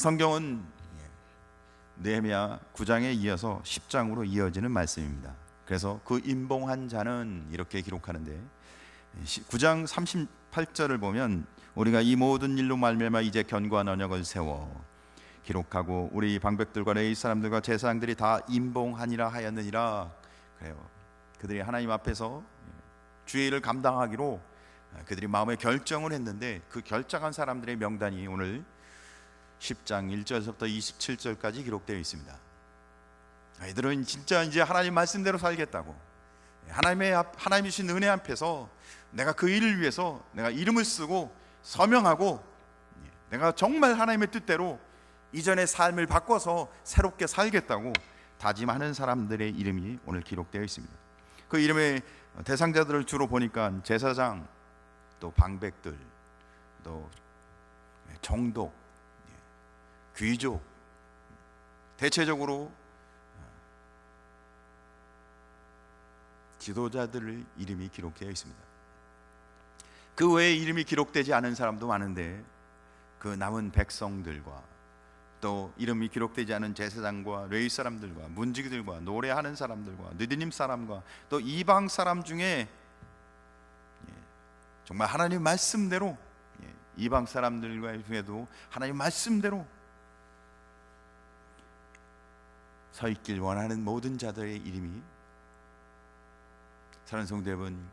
성경은 느헤미야 9장에 이어서 10장으로 이어지는 말씀입니다. 그래서 그 임봉한 자는 이렇게 기록하는데 9장 38절을 보면 우리가 이 모든 일로 말미암아 이제 견고한 언약을 세워 기록하고 우리 방백들과 레위 사람들과 제사장들이 다 임봉하니라 하였느니라. 그래요. 그들이 하나님 앞에서 주의 일을 감당하기로 그들이 마음의 결정을 했는데 그 결정한 사람들의 명단이 오늘 10장 1절부터 27절까지 기록되어 있습니다. 이들은 진짜 이제 하나님 말씀대로 살겠다고, 하나님이 주신 은혜 앞에서 내가 그 일을 위해서 내가 이름을 쓰고 서명하고 내가 정말 하나님의 뜻대로 이전의 삶을 바꿔서 새롭게 살겠다고 다짐하는 사람들의 이름이 오늘 기록되어 있습니다. 그 이름의 대상자들을 주로 보니까 제사장, 또 방백들, 또 정독, 귀족, 대체적으로 지도자들의 이름이 기록되어 있습니다. 그 외에 이름이 기록되지 않은 사람도 많은데 그 남은 백성들과 또 이름이 기록되지 않은 제사장과 레위 사람들과 문지기들과 노래하는 사람들과 느디님 사람과 또 이방 사람 중에 정말 하나님 말씀대로, 이방 사람들과 중에도 하나님 말씀대로 서 있길 원하는 모든 자들의 이름이, 사랑하는 성도 여러분,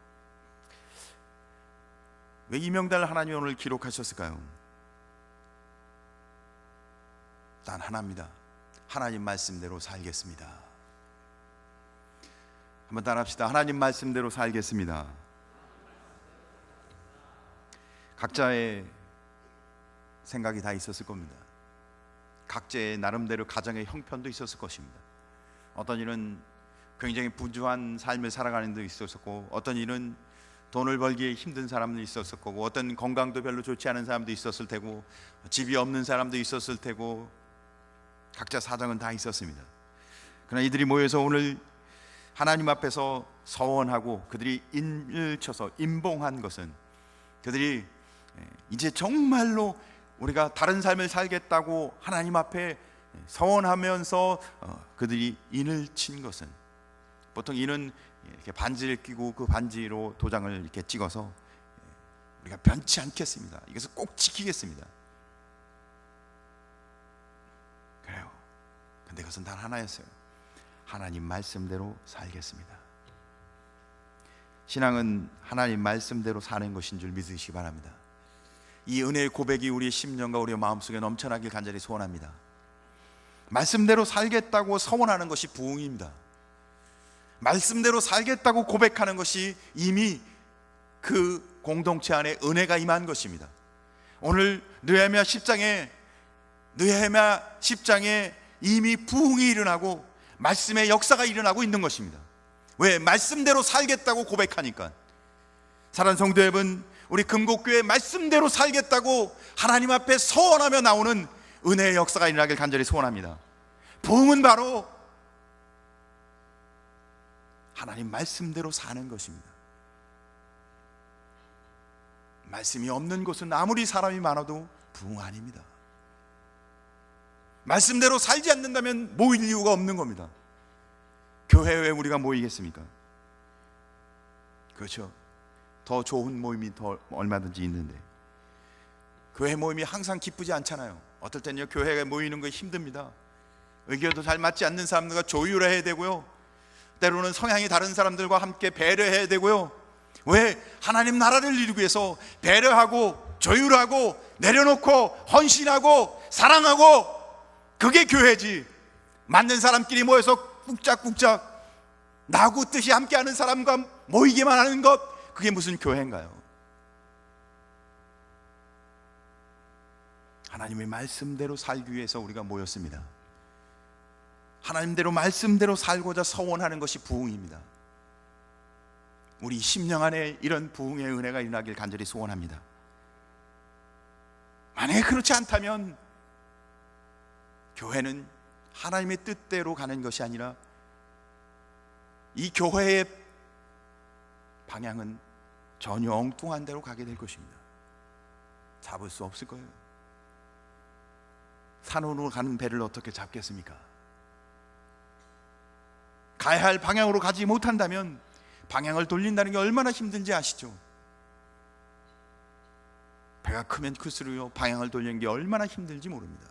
왜 이 명단을 하나님이 오늘 기록하셨을까요? 단 하나입니다. 하나님 말씀대로 살겠습니다. 한번 따라합시다. 하나님 말씀대로 살겠습니다. 각자의 생각이 다 있었을 겁니다. 각자의 나름대로 가정의 형편도 있었을 것입니다. 어떤 일은 굉장히 부주한 삶을 살아가는 데 있었고, 어떤 일은 돈을 벌기에 힘든 사람도 있었을 거고, 어떤 건강도 별로 좋지 않은 사람도 있었을 테고, 집이 없는 사람도 있었을 테고, 각자 사정은 다 있었습니다. 그러나 이들이 모여서 오늘 하나님 앞에서 서원하고 그들이 인을 쳐서 임봉한 것은, 그들이 이제 정말로 우리가 다른 삶을 살겠다고 하나님 앞에 서원하면서 그들이 인을 친 것은, 보통 인은 이렇게 반지를 끼고 그 반지로 도장을 이렇게 찍어서 우리가 변치 않겠습니다, 이것을 꼭 지키겠습니다. 그래요. 근데 그것은 단 하나였어요. 하나님 말씀대로 살겠습니다. 신앙은 하나님 말씀대로 사는 것인 줄 믿으시기 바랍니다. 이 은혜의 고백이 우리의 심령과 우리의 마음속에 넘쳐나길 간절히 소원합니다. 말씀대로 살겠다고 서원하는 것이 부흥입니다. 말씀대로 살겠다고 고백하는 것이 이미 그 공동체 안에 은혜가 임한 것입니다. 오늘 느헤미야 10장에 이미 부흥이 일어나고 말씀의 역사가 일어나고 있는 것입니다. 왜? 말씀대로 살겠다고 고백하니까. 사랑하는 성도 여러분, 우리 금곡교회 말씀대로 살겠다고 하나님 앞에 서원하며 나오는 은혜의 역사가 일어나길 간절히 소원합니다. 부흥은 바로 하나님 말씀대로 사는 것입니다. 말씀이 없는 곳은 아무리 사람이 많아도 부흥 아닙니다. 말씀대로 살지 않는다면 모일 이유가 없는 겁니다. 교회에 왜 우리가 모이겠습니까? 그렇죠. 더 좋은 모임이 더 얼마든지 있는데 교회 모임이 항상 기쁘지 않잖아요. 어떨 때는요, 교회에 모이는 거 힘듭니다. 의견도 잘 맞지 않는 사람들과 조율해야 되고요, 때로는 성향이 다른 사람들과 함께 배려해야 되고요. 왜? 하나님 나라를 이루기 위해서 배려하고 조율하고 내려놓고 헌신하고 사랑하고, 그게 교회지. 맞는 사람끼리 모여서 꾹짝꾹짝 나하고 뜻이 함께하는 사람과 모이기만 하는 것, 그게 무슨 교회인가요? 하나님의 말씀대로 살기 위해서 우리가 모였습니다. 하나님대로 말씀대로 살고자 서원하는 것이 부흥입니다. 우리 심령 안에 이런 부흥의 은혜가 일어나길 간절히 소원합니다. 만약에 그렇지 않다면 교회는 하나님의 뜻대로 가는 것이 아니라 이 교회의 방향은 전혀 엉뚱한 데로 가게 될 것입니다. 잡을 수 없을 거예요. 산으로 가는 배를 어떻게 잡겠습니까? 가야 할 방향으로 가지 못한다면 방향을 돌린다는 게 얼마나 힘든지 아시죠? 배가 크면 클수록 방향을 돌리는 게 얼마나 힘들지 모릅니다.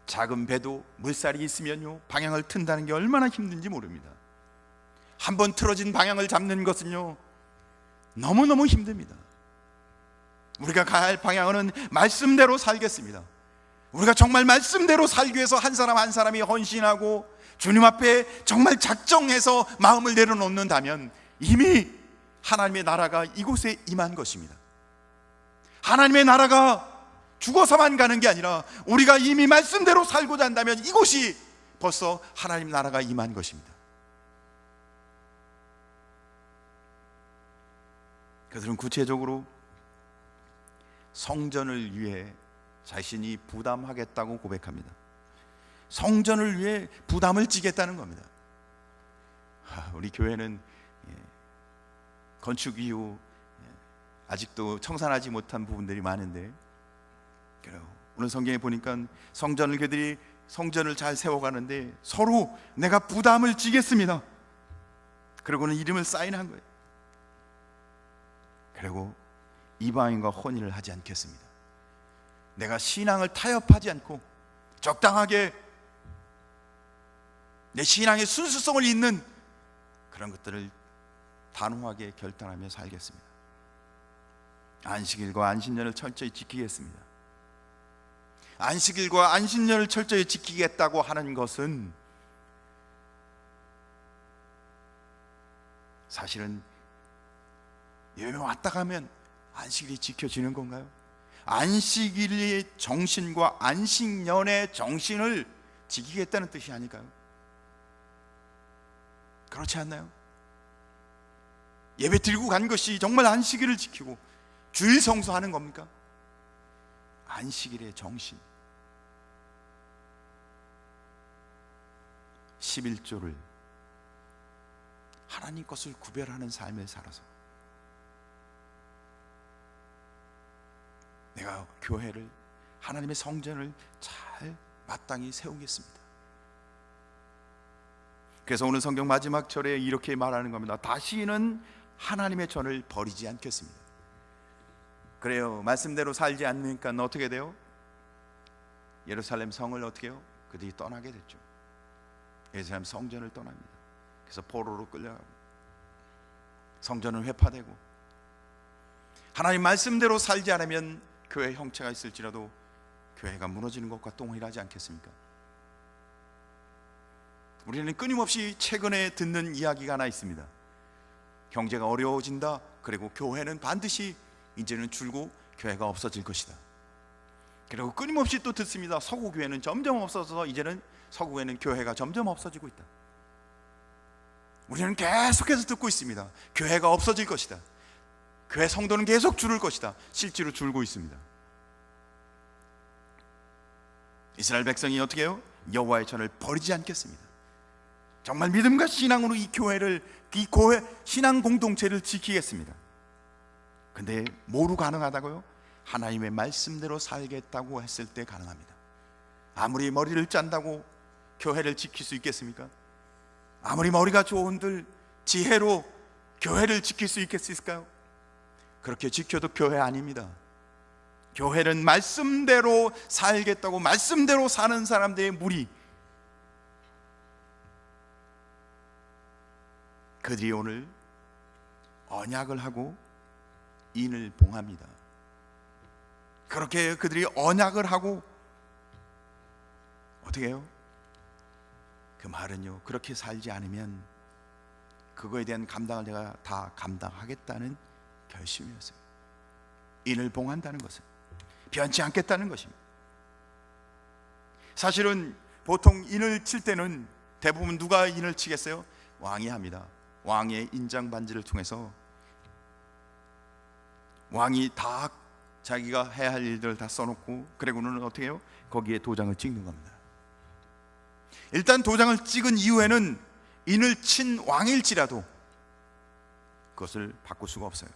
작은 배도 물살이 있으면요, 방향을 튼다는 게 얼마나 힘든지 모릅니다. 한번 틀어진 방향을 잡는 것은요, 너무너무 힘듭니다. 우리가 가야 할 방향은 말씀대로 살겠습니다. 우리가 정말 말씀대로 살기 위해서 한 사람 한 사람이 헌신하고 주님 앞에 정말 작정해서 마음을 내려놓는다면 이미 하나님의 나라가 이곳에 임한 것입니다. 하나님의 나라가 죽어서만 가는 게 아니라 우리가 이미 말씀대로 살고자 한다면 이곳이 벌써 하나님 나라가 임한 것입니다. 그들은 구체적으로 성전을 위해 자신이 부담하겠다고 고백합니다. 성전을 위해 부담을 지겠다는 겁니다. 우리 교회는 건축 이후 아직도 청산하지 못한 부분들이 많은데, 오늘 성경에 보니까 그들이 성전을 잘 세워가는데 서로 내가 부담을 지겠습니다. 그리고는 이름을 사인한 거예요. 그리고 이방인과 혼인을 하지 않겠습니다. 내가 신앙을 타협하지 않고 적당하게 내 신앙의 순수성을 잇는 그런 것들을 단호하게 결단하며 살겠습니다. 안식일과 안식년을 철저히 지키겠습니다. 안식일과 안식년을 철저히 지키겠다고 하는 것은 사실은 예배 왔다 가면 안식일이 지켜지는 건가요? 안식일의 정신과 안식년의 정신을 지키겠다는 뜻이 아닐까요? 그렇지 않나요? 예배 드리고 간 것이 정말 안식일을 지키고 주일 성수하는 겁니까? 안식일의 정신, 11조를 하나님 것을 구별하는 삶을 살아서 내가 교회를, 하나님의 성전을 잘 마땅히 세우겠습니다. 그래서 오늘 성경 마지막 절에 이렇게 말하는 겁니다. 다시는 하나님의 전을 버리지 않겠습니다. 그래요, 말씀대로 살지 않으니까 어떻게 돼요? 예루살렘 성을 어떻게 해요? 그들이 떠나게 됐죠. 예루살렘 성전을 떠납니다. 그래서 포로로 끌려가고 성전은 회파되고, 하나님 말씀대로 살지 않으면 교회 형체가 있을지라도 교회가 무너지는 것과 동일하지 않겠습니까? 우리는 끊임없이 최근에 듣는 이야기가 하나 있습니다. 경제가 어려워진다. 그리고 교회는 반드시 이제는 줄고 교회가 없어질 것이다. 그리고 끊임없이 또 듣습니다. 서구 교회는 점점 없어져서 이제는 서구에는 교회가 점점 없어지고 있다. 우리는 계속해서 듣고 있습니다. 교회가 없어질 것이다. 교회 성도는 계속 줄을 것이다. 실제로 줄고 있습니다. 이스라엘 백성이 어떻게 해요? 여호와의 전을 버리지 않겠습니다. 정말 믿음과 신앙으로 이 교회 신앙 공동체를 지키겠습니다. 근데 뭐로 가능하다고요? 하나님의 말씀대로 살겠다고 했을 때 가능합니다. 아무리 머리를 짠다고 교회를 지킬 수 있겠습니까? 아무리 머리가 좋은들 지혜로 교회를 지킬 수 있을까요? 그렇게 지켜도 교회 아닙니다. 교회는 말씀대로 살겠다고 말씀대로 사는 사람들의 무리, 그들이 오늘 언약을 하고 인을 봉합니다. 그렇게 그들이 언약을 하고 어떻게 해요? 그 말은요, 그렇게 살지 않으면 그거에 대한 감당을 내가 다 감당하겠다는 결심이었어요. 인을 봉한다는 것은 변치 않겠다는 것입니다. 사실은 보통 인을 칠 때는 대부분 누가 인을 치겠어요? 왕이 합니다. 왕의 인장 반지를 통해서 왕이 다 자기가 해야 할 일들을 다 써놓고, 그리고는 어떻게 해요? 거기에 도장을 찍는 겁니다. 일단 도장을 찍은 이후에는 인을 친 왕일지라도 그것을 바꿀 수가 없어요.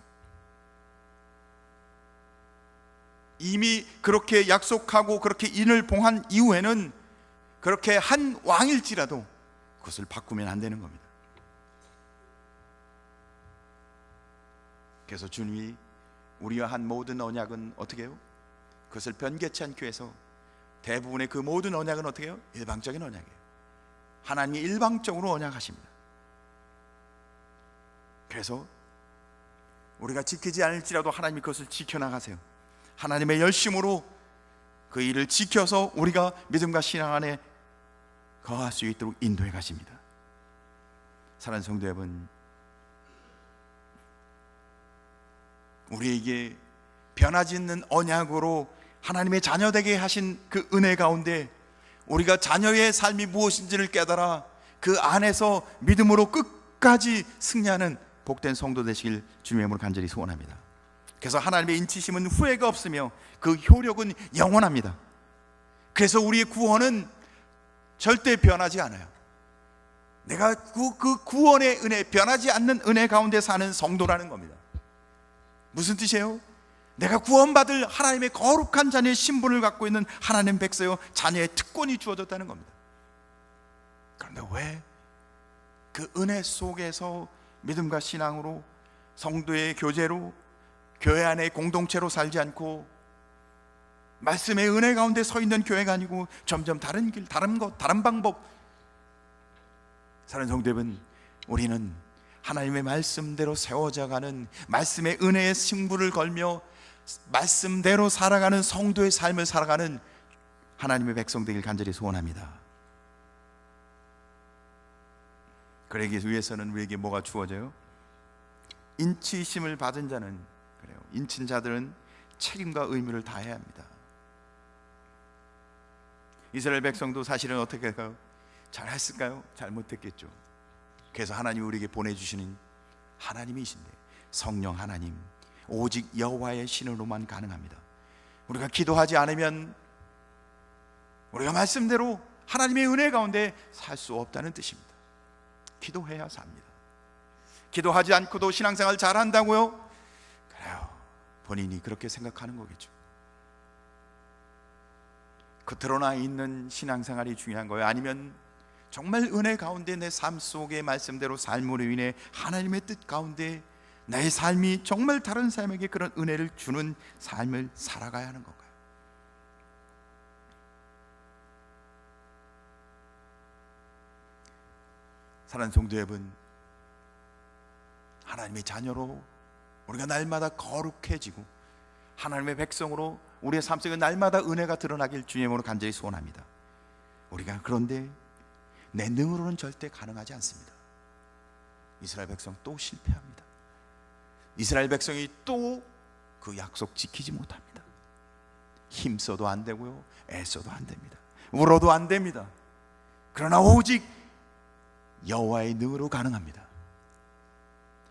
이미 그렇게 약속하고 그렇게 인을 봉한 이후에는 그렇게 한 왕일지라도 그것을 바꾸면 안 되는 겁니다. 그래서 주님이 우리와 한 모든 언약은 어떻게 해요? 그것을 변개치 않기 위해서 대부분의 그 모든 언약은 어떻게 해요? 일방적인 언약이에요. 하나님이 일방적으로 언약하십니다. 그래서 우리가 지키지 않을지라도 하나님이 그것을 지켜나가세요. 하나님의 열심으로 그 일을 지켜서 우리가 믿음과 신앙 안에 거할 수 있도록 인도해 가십니다. 사랑하는 성도 여러분, 우리에게 변하지 않는 언약으로 하나님의 자녀되게 하신 그 은혜 가운데 우리가 자녀의 삶이 무엇인지를 깨달아 그 안에서 믿음으로 끝까지 승리하는 복된 성도 되시길 주님의 이름으로 간절히 소원합니다. 그래서 하나님의 인치심은 후회가 없으며 그 효력은 영원합니다. 그래서 우리의 구원은 절대 변하지 않아요. 내가 그 구원의 은혜, 변하지 않는 은혜 가운데 사는 성도라는 겁니다. 무슨 뜻이에요? 내가 구원받을 하나님의 거룩한 자녀의 신분을 갖고 있는 하나님 백성요, 자녀의 특권이 주어졌다는 겁니다. 그런데 왜 그 은혜 속에서 믿음과 신앙으로 성도의 교제로 교회 안의 공동체로 살지 않고 말씀의 은혜 가운데 서 있는 교회가 아니고 점점 다른 길, 다른 것, 다른 방법. 사랑하는 성도 여러분, 우리는 하나님의 말씀대로 세워져가는 말씀의 은혜의 승부를 걸며 말씀대로 살아가는 성도의 삶을 살아가는 하나님의 백성 되길 간절히 소원합니다. 그러기 위해서는 우리에게 뭐가 주어져요? 인치심을 받은 자는, 그래요, 인친 자들은 책임과 의무를 다해야 합니다. 이스라엘 백성도 사실은 어떻게 할까요? 잘했을까요? 잘못했겠죠. 그래서 하나님이 우리에게 보내주시는 하나님이신데, 성령 하나님, 오직 여호와의 신으로만 가능합니다. 우리가 기도하지 않으면 우리가 말씀대로 하나님의 은혜 가운데 살 수 없다는 뜻입니다. 기도해야 삽니다. 기도하지 않고도 신앙생활 잘한다고요? 그래요, 본인이 그렇게 생각하는 거겠죠. 겉으로나 있는 신앙생활이 중요한 거예요? 아니면 정말 은혜 가운데 내 삶 속의 말씀대로 삶으로 인해 하나님의 뜻 가운데 나의 삶이 정말 다른 사람에게 그런 은혜를 주는 삶을 살아가야 하는 건가요? 사랑하는 성도 여러분, 하나님의 자녀로 우리가 날마다 거룩해지고 하나님의 백성으로 우리의 삶 속에 날마다 은혜가 드러나길 주님으로 간절히 소원합니다. 우리가 그런데 내 능으로는 절대 가능하지 않습니다. 이스라엘 백성 또 실패합니다. 이스라엘 백성이 또 그 약속 지키지 못합니다. 힘써도 안 되고요, 애써도 안 됩니다. 울어도 안 됩니다. 그러나 오직 여호와의 능으로 가능합니다.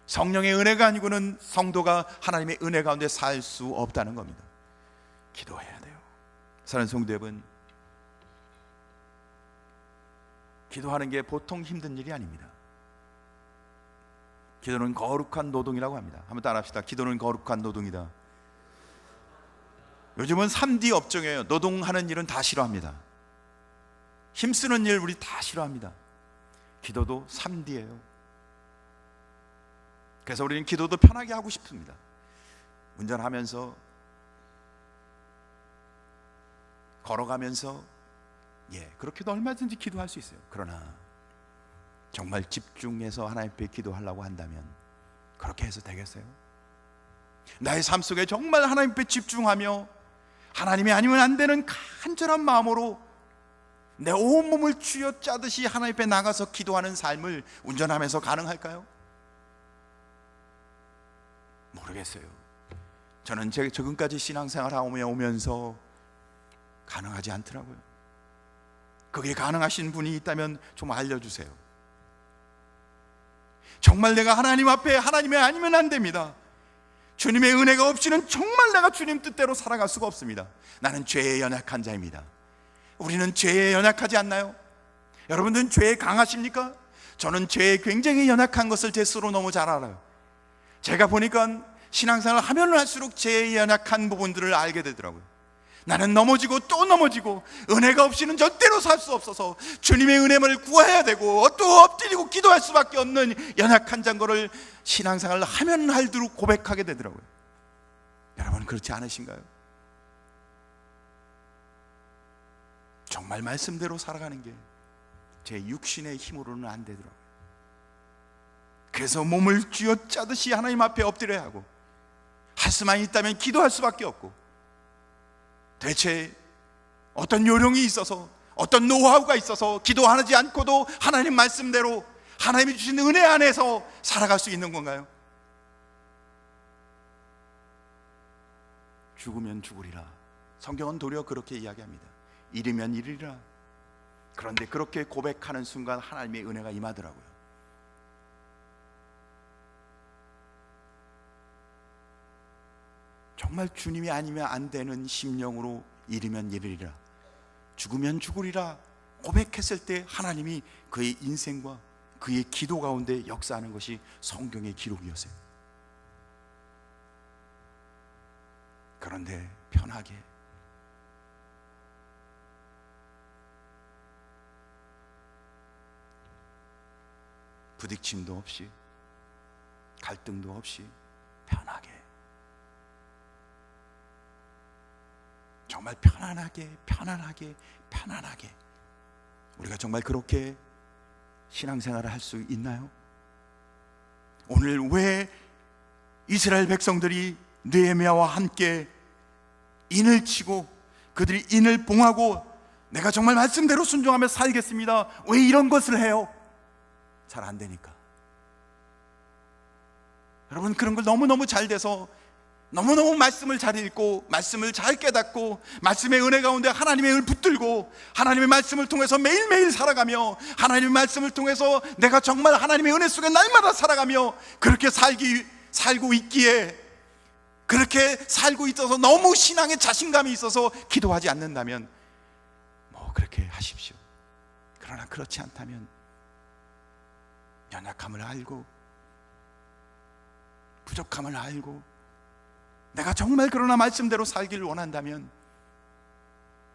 성령의 은혜가 아니고는 성도가 하나님의 은혜 가운데 살 수 없다는 겁니다. 기도해야 돼요. 사랑하는 성도 여러분, 기도하는 게 보통 힘든 일이 아닙니다. 기도는 거룩한 노동이라고 합니다. 한번 따라합시다. 기도는 거룩한 노동이다. 요즘은 3D 업종이에요. 노동하는 일은 다 싫어합니다. 힘쓰는 일 우리 다 싫어합니다. 기도도 3D예요. 그래서 우리는 기도도 편하게 하고 싶습니다. 운전하면서, 걸어가면서, 그렇게도 얼마든지 기도할 수 있어요. 그러나 정말 집중해서 하나님 앞에 기도하려고 한다면 그렇게 해서 되겠어요? 나의 삶 속에 정말 하나님 앞에 집중하며 하나님이 아니면 안 되는 간절한 마음으로 내 온몸을 쥐어짜듯이 하나님 앞에 나가서 기도하는 삶을 운전하면서 가능할까요? 모르겠어요. 저는 지금까지 신앙생활 오면서 가능하지 않더라고요. 그게 가능하신 분이 있다면 좀 알려주세요. 정말 내가 하나님 앞에 하나님이 아니면 안 됩니다. 주님의 은혜가 없이는 정말 내가 주님 뜻대로 살아갈 수가 없습니다. 나는 죄에 연약한 자입니다. 우리는 죄에 연약하지 않나요? 여러분들은 죄에 강하십니까? 저는 죄에 굉장히 연약한 것을 제 스스로 너무 잘 알아요. 제가 보니까 신앙생활을 하면 할수록 제 연약한 부분들을 알게 되더라고요. 나는 넘어지고 또 넘어지고 은혜가 없이는 절대로 살 수 없어서 주님의 은혜를 구해야 되고 또 엎드리고 기도할 수밖에 없는 연약한 장거를 신앙생활을 하면 할수록 고백하게 되더라고요. 여러분 그렇지 않으신가요? 정말 말씀대로 살아가는 게 제 육신의 힘으로는 안 되더라고요. 그래서 몸을 쥐어짜듯이 하나님 앞에 엎드려야 하고, 할 수만 있다면 기도할 수밖에 없고, 대체 어떤 요령이 있어서, 어떤 노하우가 있어서 기도하지 않고도 하나님 말씀대로 하나님이 주신 은혜 안에서 살아갈 수 있는 건가요? 죽으면 죽으리라. 성경은 도리어 그렇게 이야기합니다. 이르면 이르리라. 그런데 그렇게 고백하는 순간 하나님의 은혜가 임하더라고요. 정말 주님이 아니면 안 되는 심령으로 이르면 이르리라, 죽으면 죽으리라 고백했을 때 하나님이 그의 인생과 그의 기도 가운데 역사하는 것이 성경의 기록이었어요. 그런데 편하게 부딪힘도 없이 갈등도 없이 편하게, 정말 편안하게 우리가 정말 그렇게 신앙생활을 할 수 있나요? 오늘 왜 이스라엘 백성들이 느헤미야와 함께 인을 치고 그들이 인을 봉하고 내가 정말 말씀대로 순종하며 살겠습니다, 왜 이런 것을 해요? 잘 안 되니까. 여러분 그런 걸 너무너무 잘 돼서 너무너무 말씀을 잘 읽고 말씀을 잘 깨닫고 말씀의 은혜 가운데 하나님의 은혜를 붙들고 하나님의 말씀을 통해서 매일매일 살아가며 하나님의 말씀을 통해서 내가 정말 하나님의 은혜 속에 날마다 살아가며 그렇게 살고 있기에, 그렇게 살고 있어서 너무 신앙에 자신감이 있어서 기도하지 않는다면 뭐 그렇게 하십시오. 그러나 그렇지 않다면 연약함을 알고 부족함을 알고 내가 정말 그러나 말씀대로 살기를 원한다면,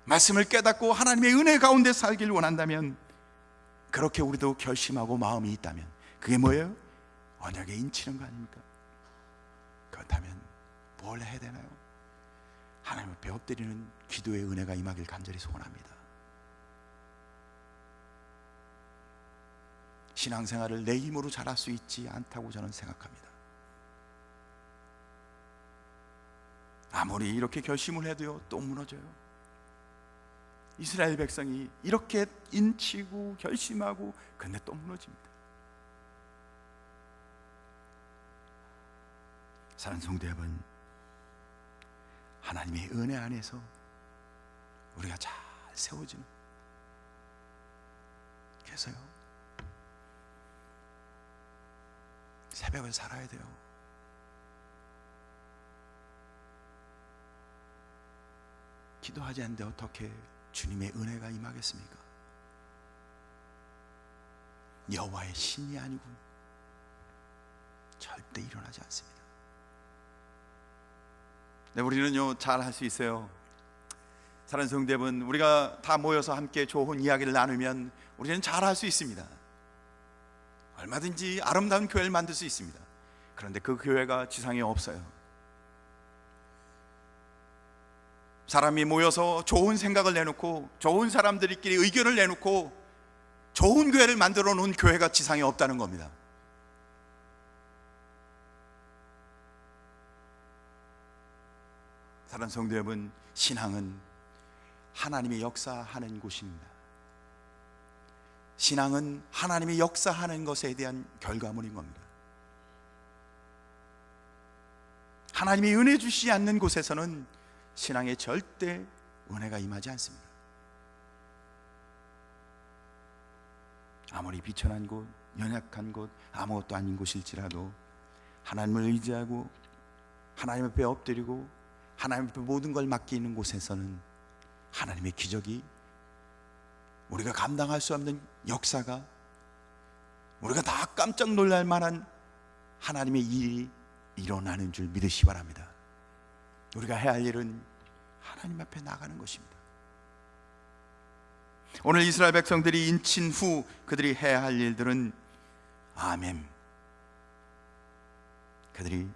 말씀을 깨닫고 하나님의 은혜 가운데 살기를 원한다면, 그렇게 우리도 결심하고 마음이 있다면 그게 뭐예요? 언약에 인치는 거 아닙니까? 그렇다면 뭘 해야 되나요? 하나님 앞에 엎드리는 기도의 은혜가 임하길 간절히 소원합니다. 신앙생활을 내 힘으로 잘할 수 있지 않다고 저는 생각합니다. 아무리 이렇게 결심을 해도요, 또 무너져요. 이스라엘 백성이 이렇게 인치고 결심하고 근데 또 무너집니다. 사랑하는 성도 여러분, 하나님의 은혜 안에서 우리가 잘 세워지는, 그래서요 새벽을 살아야 돼요. 기도하지 않는데 어떻게 주님의 은혜가 임하겠습니까? 여호와의 신이 아니군 절대 일어나지 않습니다. 네, 우리는요 잘 할 수 있어요. 사랑하는 성도 여러분, 우리가 다 모여서 함께 좋은 이야기를 나누면 우리는 잘 할 수 있습니다. 얼마든지 아름다운 교회를 만들 수 있습니다. 그런데 그 교회가 지상에 없어요. 사람이 모여서 좋은 생각을 내놓고 좋은 사람들끼리 의견을 내놓고 좋은 교회를 만들어 놓은 교회가 지상에 없다는 겁니다. 사랑하는 성도 여러분, 신앙은 하나님의 역사하는 곳입니다. 신앙은 하나님의 역사하는 것에 대한 결과물인 겁니다. 하나님이 은혜 주시지 않는 곳에서는 신앙에 절대 은혜가 임하지 않습니다. 아무리 비천한 곳, 연약한 곳, 아무것도 아닌 곳일지라도 하나님을 의지하고 하나님 앞에 엎드리고 하나님 앞에 모든 걸 맡기는 곳에서는 하나님의 기적이, 우리가 감당할 수 없는 역사가, 우리가 다 깜짝 놀랄 만한 하나님의 일이 일어나는 줄 믿으시 바랍니다. 우리가 해야 할 일은 하나님 앞에 나가는 것입니다. 오늘 이스라엘 백성들이 인친 후 그들이 해야 할 일들은 아멘, 그들이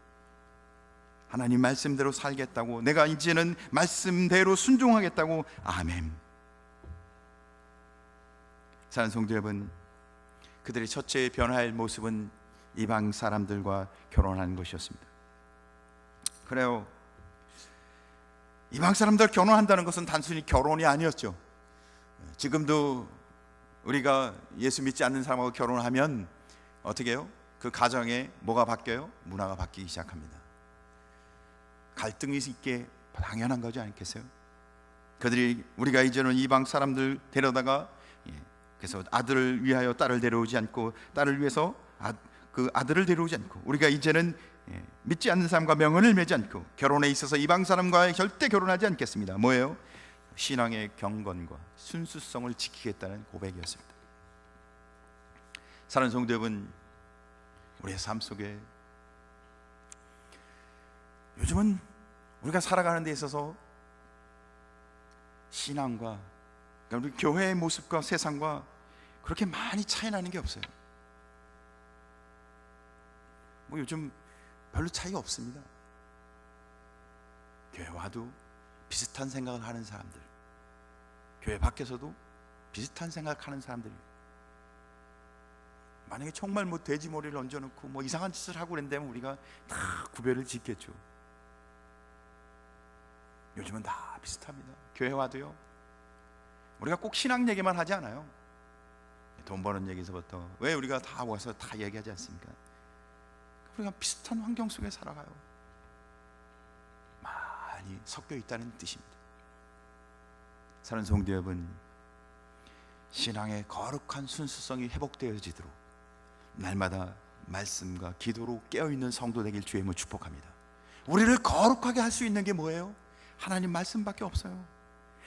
하나님 말씀대로 살겠다고, 내가 이제는 말씀대로 순종하겠다고, 아멘. 사랑하는 성도 여러분, 그들의 첫째 변화할 모습은 이방 사람들과 결혼하는 것이었습니다. 그래요, 이방 사람들 결혼한다는 것은 단순히 결혼이 아니었죠. 지금도 우리가 예수 믿지 않는 사람하고 결혼하면 어떻게 해요? 그 가정에 뭐가 바뀌어요? 문화가 바뀌기 시작합니다. 갈등이 있게 당연한 거지 않겠어요? 그들이, 우리가 이제는 이방 사람들 데려다가, 그래서 아들을 위하여 딸을 데려오지 않고, 딸을 위해서 그 아들을 데려오지 않고, 우리가 이제는 믿지 않는 사람과 명언을 맺지 않고, 결혼에 있어서 이방 사람과 절대 결혼하지 않겠습니다. 뭐예요? 신앙의 경건과 순수성을 지키겠다는 고백이었습니다. 사랑하는 성도 여러분, 우리의 삶 속에 요즘은 우리가 살아가는 데 있어서 신앙과, 그러니까 우리 교회의 모습과 세상과 그렇게 많이 차이 나는 게 없어요. 뭐 요즘 별로 차이가 없습니다. 교회 와도 비슷한 생각을 하는 사람들, 교회 밖에서도 비슷한 생각하는 사람들이, 만약에 정말 뭐 돼지 머리를 얹어놓고 뭐 이상한 짓을 하고 그런다면 우리가 다 구별을 짓겠죠. 요즘은 다 비슷합니다. 교회 와도요, 우리가 꼭 신앙 얘기만 하지 않아요. 돈 버는 얘기에서부터 왜 우리가 다 와서 다 얘기하지 않습니까? 우리가 비슷한 환경 속에 살아가요. 많이 섞여 있다는 뜻입니다. 사랑하는 성도 여러분, 신앙의 거룩한 순수성이 회복되어지도록 날마다 말씀과 기도로 깨어있는 성도 되길 주의 이름으로 축복합니다. 우리를 거룩하게 할 수 있는 게 뭐예요? 하나님 말씀밖에 없어요.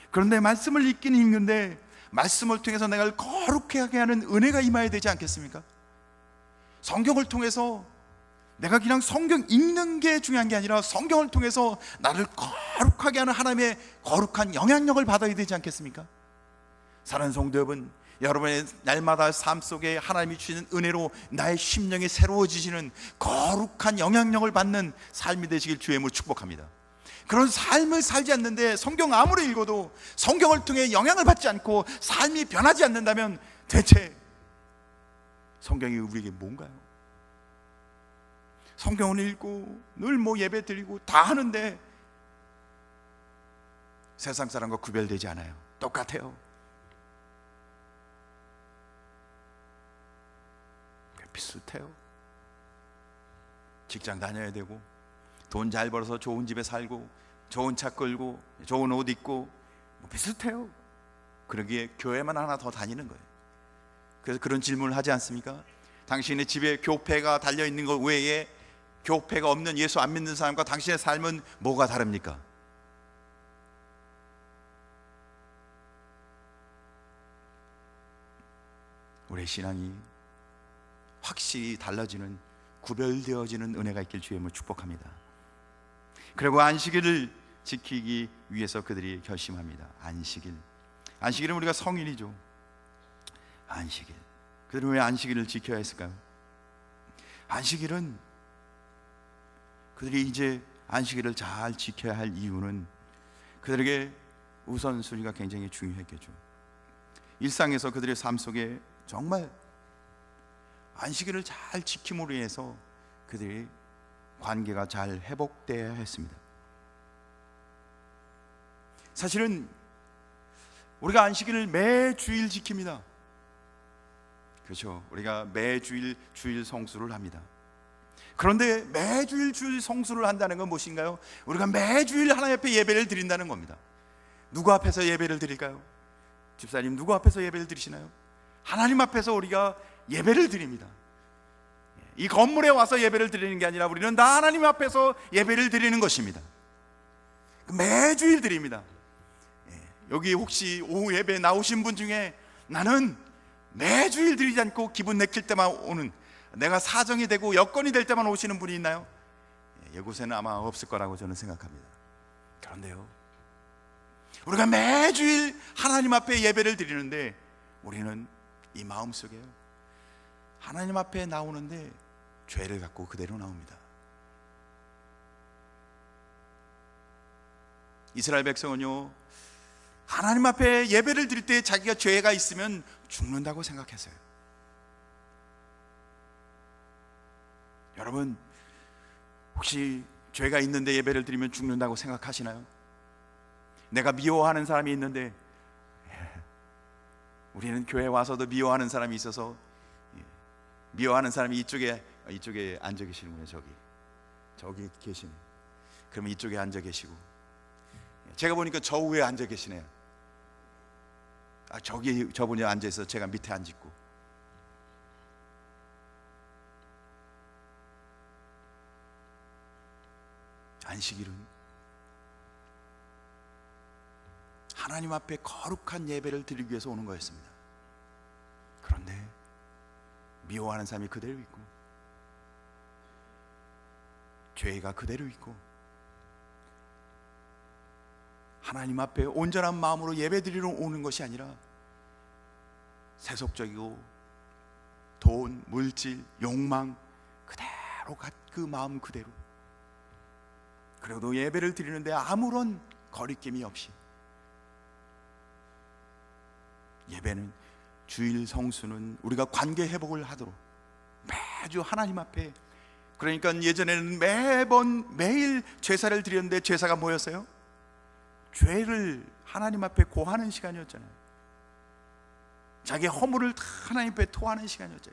그런데 말씀을 읽긴 읽는데 말씀을 통해서 내가 거룩하게 하는 은혜가 임해야 되지 않겠습니까? 성경을 통해서 내가 그냥 성경 읽는 게 중요한 게 아니라 성경을 통해서 나를 거룩하게 하는 하나님의 거룩한 영향력을 받아야 되지 않겠습니까? 사랑하는 성도 여러분, 여러분의 날마다 삶 속에 하나님이 주시는 은혜로 나의 심령이 새로워지시는 거룩한 영향력을 받는 삶이 되시길 주의 이름으로 축복합니다. 그런 삶을 살지 않는데 성경 아무리 읽어도 성경을 통해 영향을 받지 않고 삶이 변하지 않는다면 대체 성경이 우리에게 뭔가요? 성경을 읽고 늘 뭐 예배 드리고 다 하는데 세상 사람과 구별되지 않아요. 똑같아요. 비슷해요. 직장 다녀야 되고 돈 잘 벌어서 좋은 집에 살고 좋은 차 끌고 좋은 옷 입고 뭐 비슷해요. 그러기에 교회만 하나 더 다니는 거예요. 그래서 그런 질문을 하지 않습니까? 당신의 집에 교패가 달려있는 것 외에 교패가 없는 예수 안 믿는 사람과 당신의 삶은 뭐가 다릅니까? 우리의 신앙이 확실히 달라지는, 구별되어지는 은혜가 있길 주의 이름으로 축복합니다. 그리고 안식일을 지키기 위해서 그들이 결심합니다. 안식일은 우리가 성일이죠. 안식일, 그들은 왜 안식일을 지켜야 했을까요? 안식일은 그들이 이제 안식일을 잘 지켜야 할 이유는 그들에게 우선순위가 굉장히 중요했겠죠. 일상에서 그들의 삶 속에 정말 안식일을 잘 지킴으로 인해서 그들의 관계가 잘 회복되어야 했습니다. 사실은 우리가 안식일을 매주일 지킵니다. 그렇죠. 우리가 매주일 주일 성수를 합니다. 그런데 매주일 주일 성수를 한다는 건 무엇인가요? 우리가 매주일 하나님 앞에 예배를 드린다는 겁니다. 누구 앞에서 예배를 드릴까요? 집사님, 누구 앞에서 예배를 드리시나요? 하나님 앞에서 우리가 예배를 드립니다. 이 건물에 와서 예배를 드리는 게 아니라 우리는 다 하나님 앞에서 예배를 드리는 것입니다. 매주일 드립니다. 여기 혹시 오후 예배 나오신 분 중에 나는 매주일 드리지 않고 기분 내킬 때만 오는, 내가 사정이 되고 여건이 될 때만 오시는 분이 있나요? 이곳에는 아마 없을 거라고 저는 생각합니다. 그런데요, 우리가 매주일 하나님 앞에 예배를 드리는데 우리는 이 마음속에 하나님 앞에 나오는데 죄를 갖고 그대로 나옵니다. 이스라엘 백성은요, 하나님 앞에 예배를 드릴 때 자기가 죄가 있으면 죽는다고 생각했어요. 여러분, 혹시 죄가 있는데 예배를 드리면 죽는다고 생각하시나요? 내가 미워하는 사람이 있는데, 우리는 교회 와서도 미워하는 사람이 있어서, 미워하는 사람이 이쪽에 앉아 계시는군요. 저기 계시네. 그러면 이쪽에 앉아 계시고, 제가 보니까 저 위에 앉아 계시네요. 저분이 앉아 있어 제가 밑에 앉아 있고. 안식일은 하나님 앞에 거룩한 예배를 드리기 위해서 오는 거였습니다. 그런데 미워하는 사람이 그대로 있고, 죄가 그대로 있고, 하나님 앞에 온전한 마음으로 예배 드리러 오는 것이 아니라 세속적이고 돈, 물질, 욕망 그대로 그 마음 그대로, 그래도 예배를 드리는데 아무런 거리낌이 없이. 예배는, 주일 성수는 우리가 관계 회복을 하도록 매주 하나님 앞에, 그러니까 예전에는 매일 제사를 드렸는데 제사가 뭐였어요? 죄를 하나님 앞에 고하는 시간이었잖아요. 자기의 허물을 다 하나님 앞에 토하는 시간이었죠.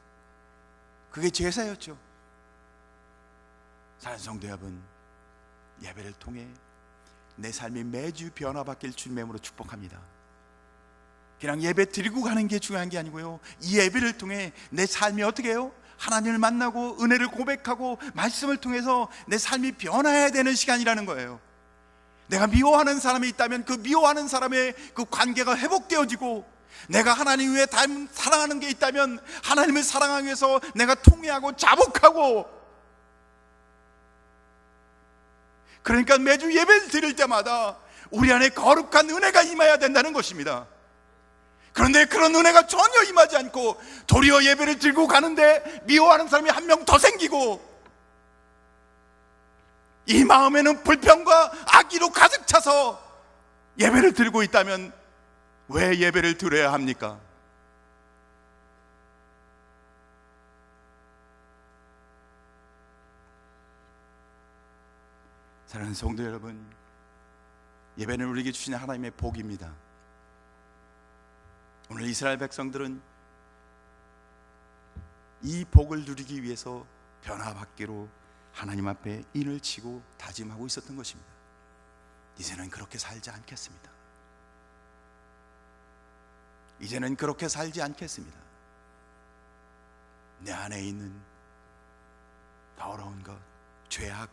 그게 제사였죠. 사랑하는 성도 여러분, 예배를 통해 내 삶이 매주 변화받길 주님의 이름으로 축복합니다. 그냥 예배 드리고 가는 게 중요한 게 아니고요, 이 예배를 통해 내 삶이 어떻게 해요? 하나님을 만나고 은혜를 고백하고 말씀을 통해서 내 삶이 변화해야 되는 시간이라는 거예요. 내가 미워하는 사람이 있다면 그 미워하는 사람의 그 관계가 회복되어지고, 내가 하나님 위해 사랑하는 게 있다면 하나님을 사랑하기 위해서 내가 통회하고 자복하고, 그러니까 매주 예배를 드릴 때마다 우리 안에 거룩한 은혜가 임해야 된다는 것입니다. 그런데 그런 은혜가 전혀 임하지 않고 도리어 예배를 들고 가는데 미워하는 사람이 한 명 더 생기고, 이 마음에는 불평과 악의로 가득 차서 예배를 드리고 있다면 왜 예배를 드려야 합니까? 사랑하는 성도 여러분, 예배는 우리에게 주신 하나님의 복입니다. 오늘 이스라엘 백성들은 이 복을 누리기 위해서 변화받기로 하나님 앞에 인을 치고 다짐하고 있었던 것입니다. 이제는 그렇게 살지 않겠습니다. 이제는 그렇게 살지 않겠습니다. 내 안에 있는 더러운 것, 죄악,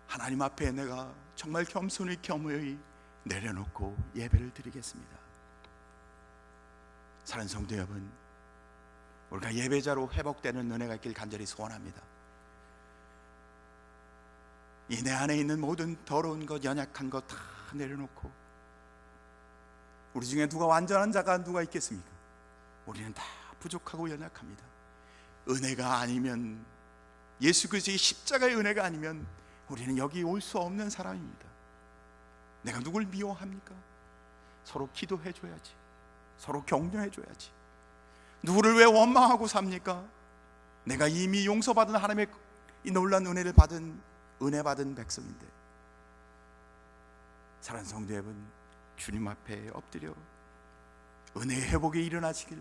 하나님 앞에 내가 정말 겸손히 겸허히 내려놓고 예배를 드리겠습니다. 사랑하는 성도 여러분, 우리가 예배자로 회복되는 은혜가 있길 간절히 소원합니다. 이 내 안에 있는 모든 더러운 것, 연약한 것 다 내려놓고, 우리 중에 누가 완전한 자가 누가 있겠습니까? 우리는 다 부족하고 연약합니다. 은혜가 아니면, 예수 그리스도의 십자가의 은혜가 아니면 우리는 여기 올 수 없는 사람입니다. 내가 누굴 미워합니까? 서로 기도해 줘야지, 서로 격려해 줘야지. 누구를 왜 원망하고 삽니까? 내가 이미 용서받은 하나님의 이 놀라운 은혜를 은혜 받은 백성인데. 사랑하는 성도 여러분, 주님 앞에 엎드려 은혜의 회복이 일어나시길,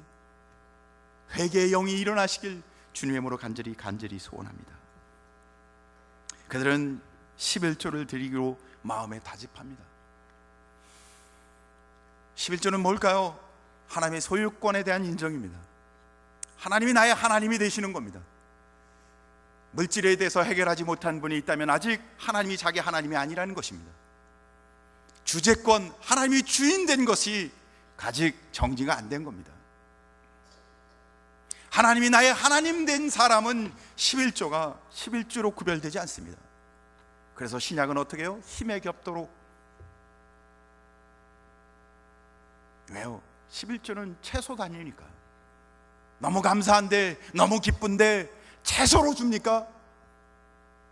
회개의 영이 일어나시길 주님의 이름으로 간절히 소원합니다. 그들은 11조를 드리기로 마음에 다짐합니다. 11조는 뭘까요? 하나님의 소유권에 대한 인정입니다. 하나님이 나의 하나님이 되시는 겁니다. 물질에 대해서 해결하지 못한 분이 있다면 아직 하나님이 자기 하나님이 아니라는 것입니다. 주재권, 하나님이 주인 된 것이 아직 정리가 안 된 겁니다. 하나님이 나의 하나님 된 사람은 11조로 구별되지 않습니다. 그래서 신약은 어떻게 해요? 힘에 겹도록. 왜요? 11조는 채소 단위니까. 너무 감사한데, 너무 기쁜데 채소로 줍니까?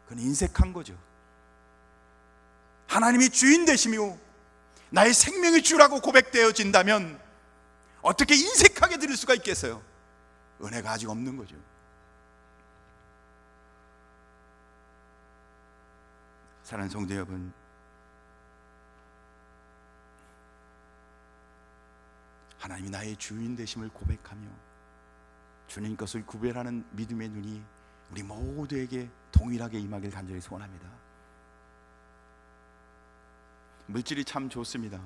그건 인색한 거죠. 하나님이 주인 되시며 나의 생명의 주라고 고백되어진다면 어떻게 인색하게 드릴 수가 있겠어요? 은혜가 아직 없는 거죠. 사랑하는 성도 여러분, 하나님이 나의 주인 되심을 고백하며 주님 것을 구별하는 믿음의 눈이 우리 모두에게 동일하게 임하길 간절히 소원합니다. 물질이 참 좋습니다.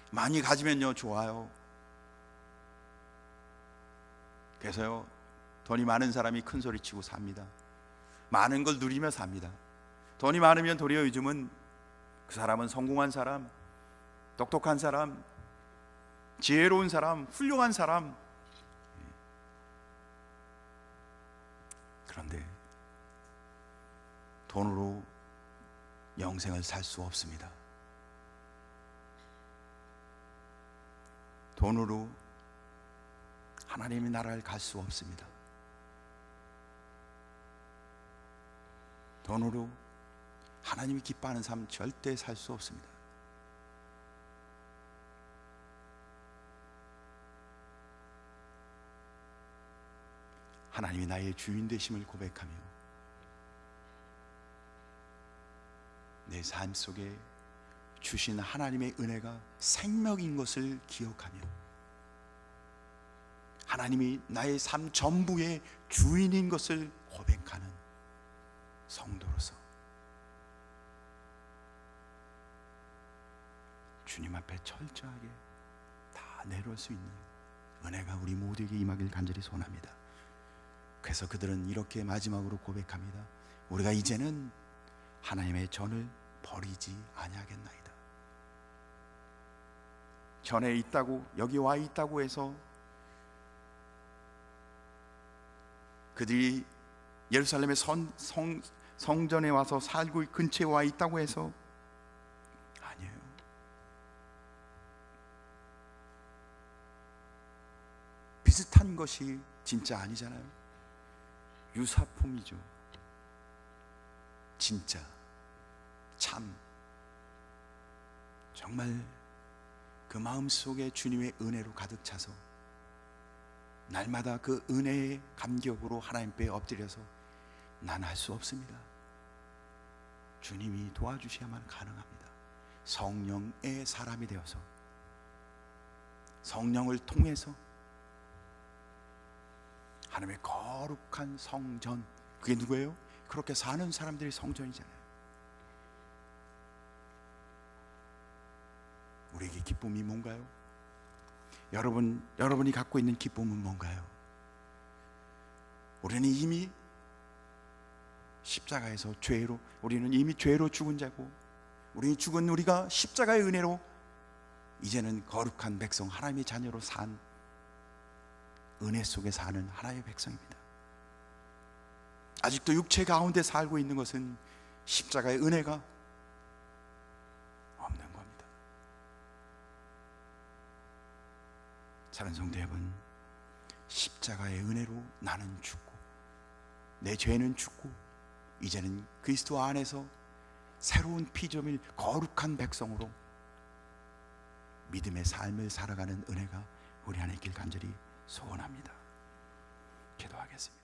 많이 가지면요 좋아요. 그래서요 돈이 많은 사람이 큰 소리 치고 삽니다. 많은 걸 누리며 삽니다. 돈이 많으면 도리어 요즘은 그 사람은 성공한 사람, 똑똑한 사람, 지혜로운 사람, 훌륭한 사람. 그런데 돈으로 영생을 살 수 없습니다. 돈으로 하나님의 나라를 갈 수 없습니다. 돈으로 하나님이 기뻐하는 삶 절대 살 수 없습니다. 하나님이 나의 주인 되심을 고백하며 내 삶 속에 주신 하나님의 은혜가 생명인 것을 기억하며 하나님이 나의 삶 전부의 주인인 것을 고백하는 성도로서 주님 앞에 철저하게 다 내려올 수 있는 은혜가 우리 모두에게 임하길 간절히 소원합니다. 그래서 그들은 이렇게 마지막으로 고백합니다. 우리가 이제는 하나님의 전을 버리지 아니하겠나이다. 전에 있다고, 여기 와 있다고 해서 그들이 예루살렘의 성전에 와서 살고 근처에 와 있다고 해서 아니에요. 비슷한 것이 진짜 아니잖아요. 유사품이죠. 진짜 참 정말 그 마음속에 주님의 은혜로 가득 차서 날마다 그 은혜의 감격으로 하나님께 엎드려서 난 할 수 없습니다. 주님이 도와주셔야만 가능합니다. 성령의 사람이 되어서 성령을 통해서 하나님의 거룩한 성전, 그게 누구예요? 그렇게 사는 사람들이 성전이잖아요. 우리에게 기쁨이 뭔가요? 여러분이 갖고 있는 기쁨은 뭔가요? 우리는 이미 십자가에서 우리는 이미 죄로 죽은 자고, 우리가 십자가의 은혜로 이제는 거룩한 백성, 하나님의 자녀로 산 은혜 속에 사는 하나님의 백성입니다. 아직도 육체 가운데 살고 있는 것은 십자가의 은혜가 없는 겁니다. 사랑하는 성도 여러분, 십자가의 은혜로 나는 죽고 내 죄는 죽고 이제는 그리스도 안에서 새로운 피조물 거룩한 백성으로 믿음의 삶을 살아가는 은혜가 우리 안에 있길 간절히 소원합니다. 기도하겠습니다.